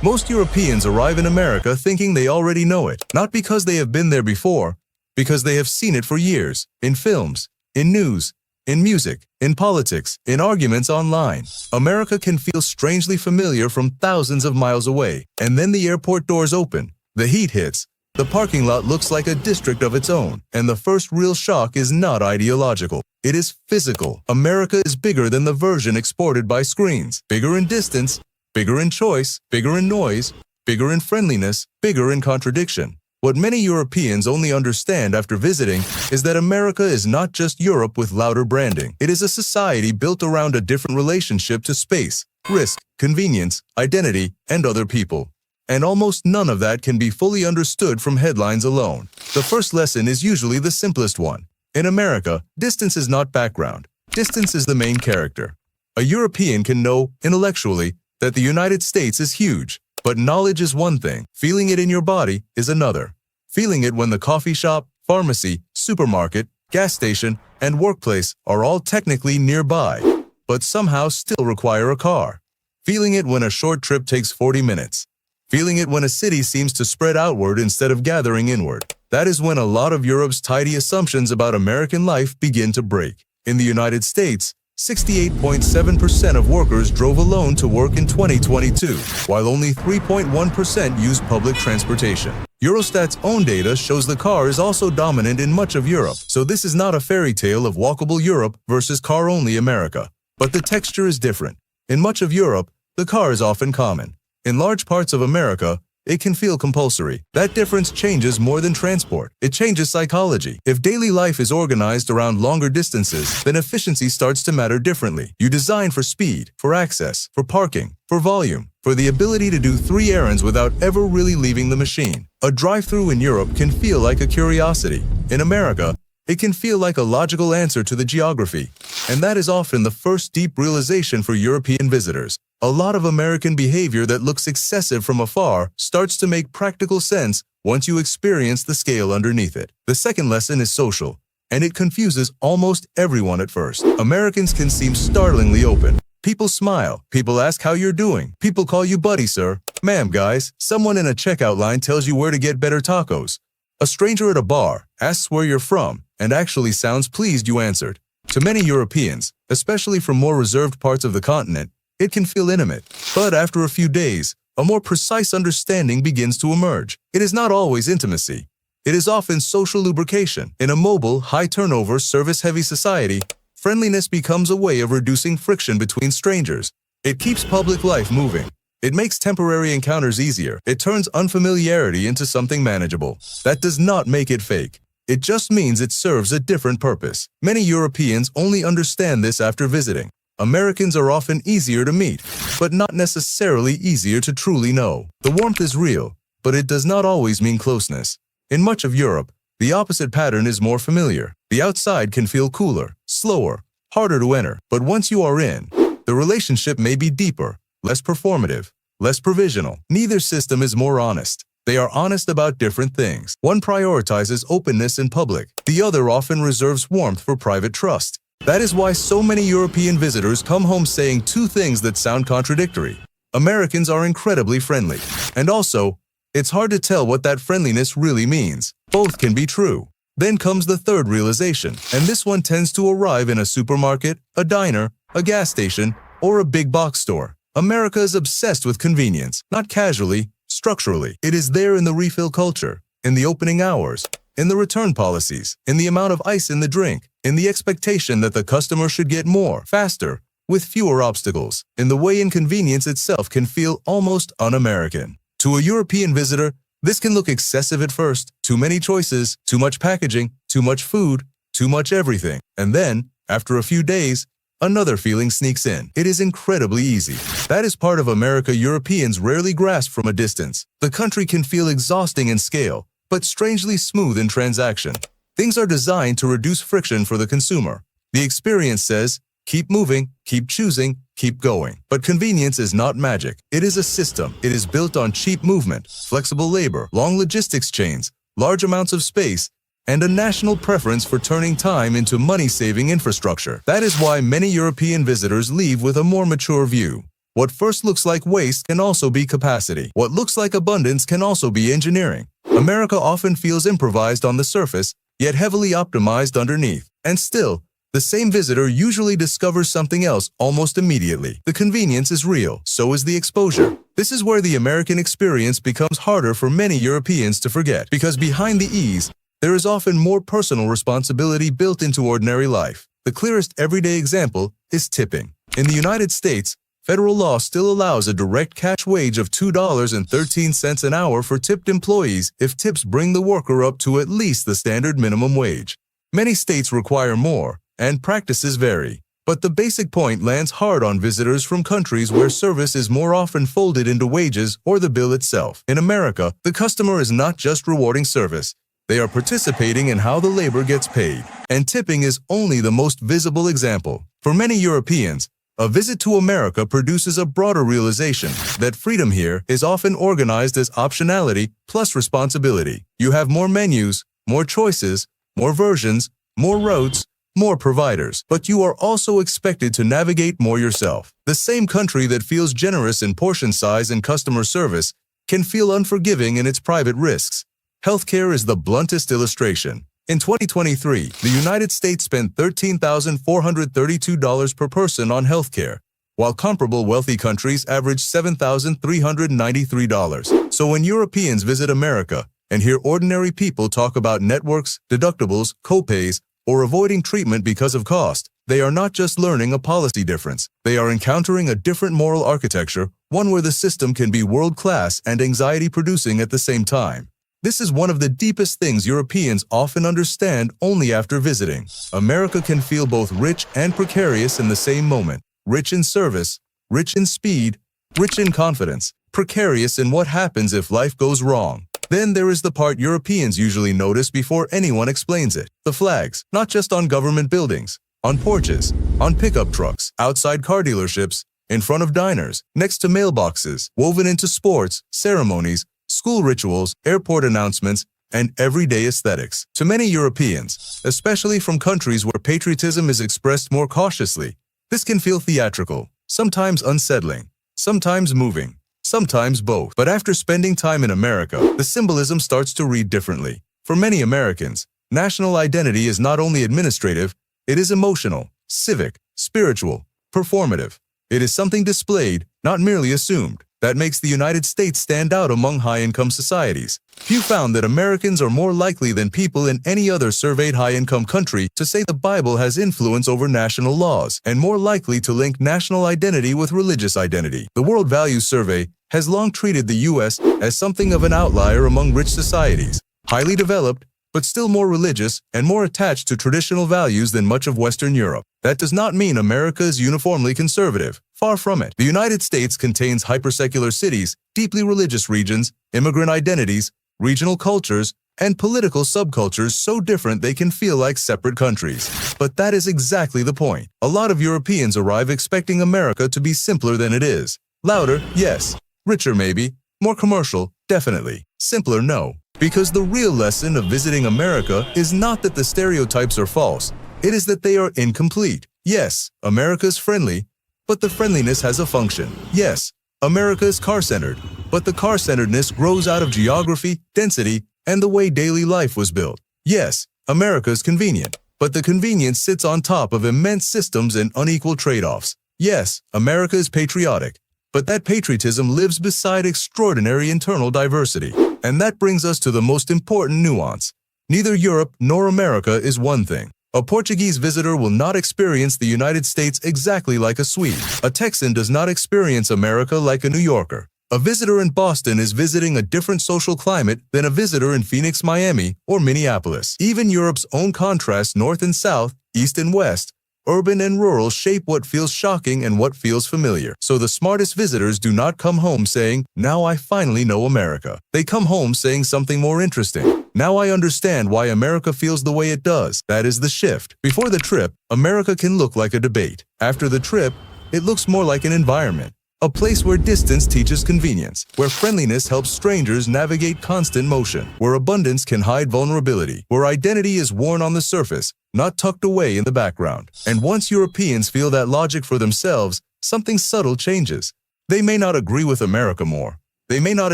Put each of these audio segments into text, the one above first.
Most Europeans arrive in America thinking they already know it, not because they have been there before, because they have seen it for years, in films, in news, in music, in politics, in arguments online. America can feel strangely familiar from thousands of miles away, and then the airport doors open, the heat hits, the parking lot looks like a district of its own, and the first real shock is not ideological. It is physical. America is bigger than the version exported by screens, bigger in distance, bigger in choice, bigger in noise, bigger in friendliness, bigger in contradiction. What many Europeans only understand after visiting is that America is not just Europe with louder branding. It is a society built around a different relationship to space, risk, convenience, identity, and other people. And almost none of that can be fully understood from headlines alone. The first lesson is usually the simplest one. In America, distance is not background. Distance is the main character. A European can know, intellectually, that the United States is huge. But knowledge is one thing, feeling it in your body is another. Feeling it when the coffee shop, pharmacy, supermarket, gas station, and workplace are all technically nearby, but somehow still require a car. Feeling it when a short trip takes 40 minutes. Feeling it when a city seems to spread outward instead of gathering inward. That is when a lot of Europe's tidy assumptions about American life begin to break. In the United States, 68.7% of workers drove alone to work in 2022, while only 3.1% used public transportation. Eurostat's own data shows the car is also dominant in much of Europe, so this is not a fairy tale of walkable Europe versus car-only America. But the texture is different. In much of Europe, the car is often common. In large parts of America, it can feel compulsory. That difference changes more than transport. It changes psychology. If daily life is organized around longer distances, then efficiency starts to matter differently. You design for speed, for access, for parking, for volume, for the ability to do 3 errands without ever really leaving the machine. A drive-through in Europe can feel like a curiosity. In America, it can feel like a logical answer to the geography. And that is often the first deep realization for European visitors. A lot of American behavior that looks excessive from afar starts to make practical sense once you experience the scale underneath it. The second lesson is social, and it confuses almost everyone at first. Americans can seem startlingly open. People smile. People ask how you're doing. People call you buddy, sir. Ma'am, guys. Someone in a checkout line tells you where to get better tacos. A stranger at a bar asks where you're from and actually sounds pleased you answered. To many Europeans, especially from more reserved parts of the continent, it can feel intimate. But after a few days, a more precise understanding begins to emerge. It is not always intimacy. It is often social lubrication. In a mobile, high-turnover, service-heavy society, friendliness becomes a way of reducing friction between strangers. It keeps public life moving. It makes temporary encounters easier. It turns unfamiliarity into something manageable. That does not make it fake. It just means it serves a different purpose. Many Europeans only understand this after visiting. Americans are often easier to meet, but not necessarily easier to truly know. The warmth is real, but it does not always mean closeness. In much of Europe, the opposite pattern is more familiar. The outside can feel cooler, slower, harder to enter, but once you are in, the relationship may be deeper, less performative, less provisional. Neither system is more honest. They are honest about different things. One prioritizes openness in public. The other often reserves warmth for private trust. That is why so many European visitors come home saying 2 things that sound contradictory. Americans are incredibly friendly. And also, it's hard to tell what that friendliness really means. Both can be true. Then comes the third realization, and this one tends to arrive in a supermarket, a diner, a gas station, or a big box store. America is obsessed with convenience, not casually, structurally. It is there in the refill culture, in the opening hours, in the return policies, in the amount of ice in the drink, in the expectation that the customer should get more, faster, with fewer obstacles, in the way inconvenience itself can feel almost un-American. To a European visitor, this can look excessive at first. Too many choices, too much packaging, too much food, too much everything. And then, after a few days, another feeling sneaks in. It is incredibly easy. That is part of America Europeans rarely grasp from a distance. The country can feel exhausting in scale, but strangely smooth in transaction. Things are designed to reduce friction for the consumer. The experience says, keep moving, keep choosing, keep going. But convenience is not magic. It is a system. It is built on cheap movement, flexible labor, long logistics chains, large amounts of space, and a national preference for turning time into money-saving infrastructure. That is why many European visitors leave with a more mature view. What first looks like waste can also be capacity. What looks like abundance can also be engineering. America often feels improvised on the surface, yet heavily optimized underneath. And still, the same visitor usually discovers something else almost immediately. The convenience is real, so is the exposure. This is where the American experience becomes harder for many Europeans to forget, because behind the ease, there is often more personal responsibility built into ordinary life. The clearest everyday example is tipping. In the United States, federal law still allows a direct cash wage of $2.13 an hour for tipped employees if tips bring the worker up to at least the standard minimum wage. Many states require more, and practices vary. But the basic point lands hard on visitors from countries where service is more often folded into wages or the bill itself. In America, the customer is not just rewarding service. They are participating in how the labor gets paid. And tipping is only the most visible example. For many Europeans, a visit to America produces a broader realization that freedom here is often organized as optionality plus responsibility. You have more menus, more choices, more versions, more routes, more providers, but you are also expected to navigate more yourself. The same country that feels generous in portion size and customer service can feel unforgiving in its private risks. Healthcare is the bluntest illustration. In 2023, the United States spent $13,432 per person on healthcare, while comparable wealthy countries averaged $7,393. So when Europeans visit America and hear ordinary people talk about networks, deductibles, copays, or avoiding treatment because of cost, they are not just learning a policy difference. They are encountering a different moral architecture, one where the system can be world-class and anxiety-producing at the same time. This is one of the deepest things Europeans often understand only after visiting. America can feel both rich and precarious in the same moment. Rich in service, rich in speed, rich in confidence, precarious in what happens if life goes wrong. Then there is the part Europeans usually notice before anyone explains it. The flags, not just on government buildings, on porches, on pickup trucks, outside car dealerships, in front of diners, next to mailboxes, woven into sports, ceremonies, school rituals, airport announcements, and everyday aesthetics. To many Europeans, especially from countries where patriotism is expressed more cautiously, this can feel theatrical, sometimes unsettling, sometimes moving, sometimes both. But after spending time in America, the symbolism starts to read differently. For many Americans, national identity is not only administrative, it is emotional, civic, spiritual, performative. It is something displayed, not merely assumed. That makes the United States stand out among high-income societies. Few found that Americans are more likely than people in any other surveyed high-income country to say the Bible has influence over national laws, and more likely to link national identity with religious identity. The World Values Survey has long treated the U.S. as something of an outlier among rich societies, highly developed, but still more religious and more attached to traditional values than much of Western Europe. That does not mean America is uniformly conservative. Far from it. The United States contains hypersecular cities, deeply religious regions, immigrant identities, regional cultures, and political subcultures so different they can feel like separate countries. But that is exactly the point. A lot of Europeans arrive expecting America to be simpler than it is. Louder, yes. Richer, maybe. More commercial, definitely. Simpler, no. Because the real lesson of visiting America is not that the stereotypes are false. It is that they are incomplete. Yes, America is friendly, but the friendliness has a function. Yes, America is car-centered, but the car-centeredness grows out of geography, density, and the way daily life was built. Yes, America is convenient, but the convenience sits on top of immense systems and unequal trade-offs. Yes, America is patriotic, but that patriotism lives beside extraordinary internal diversity. And that brings us to the most important nuance. Neither Europe nor America is one thing. A Portuguese visitor will not experience the United States exactly like a Swede. A Texan does not experience America like a New Yorker. A visitor in Boston is visiting a different social climate than a visitor in Phoenix, Miami, or Minneapolis. Even Europe's own contrasts north and south, east and west, urban and rural shape what feels shocking and what feels familiar. So the smartest visitors do not come home saying, "Now I finally know America." They come home saying something more interesting. "Now I understand why America feels the way it does." That is the shift. Before the trip, America can look like a debate. After the trip, it looks more like an environment. A place where distance teaches convenience, where friendliness helps strangers navigate constant motion, where abundance can hide vulnerability, where identity is worn on the surface, not tucked away in the background. And once Europeans feel that logic for themselves, something subtle changes. They may not agree with America more. They may not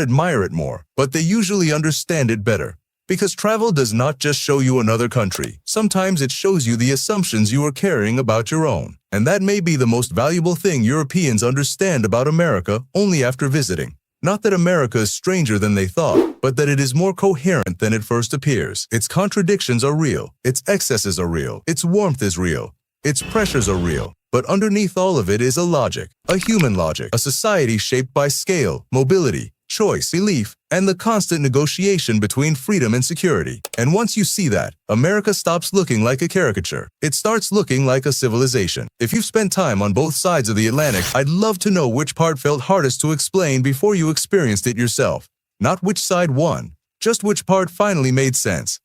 admire it more, but they usually understand it better. Because travel does not just show you another country. Sometimes it shows you the assumptions you are carrying about your own. And that may be the most valuable thing Europeans understand about America only after visiting. Not that America is stranger than they thought, but that it is more coherent than it first appears. Its contradictions are real. Its excesses are real. Its warmth is real. Its pressures are real. But underneath all of it is a logic, a human logic, a society shaped by scale, mobility, choice, belief, and the constant negotiation between freedom and security. And once you see that, America stops looking like a caricature. It starts looking like a civilization. If you've spent time on both sides of the Atlantic, I'd love to know which part felt hardest to explain before you experienced it yourself. Not which side won, just which part finally made sense.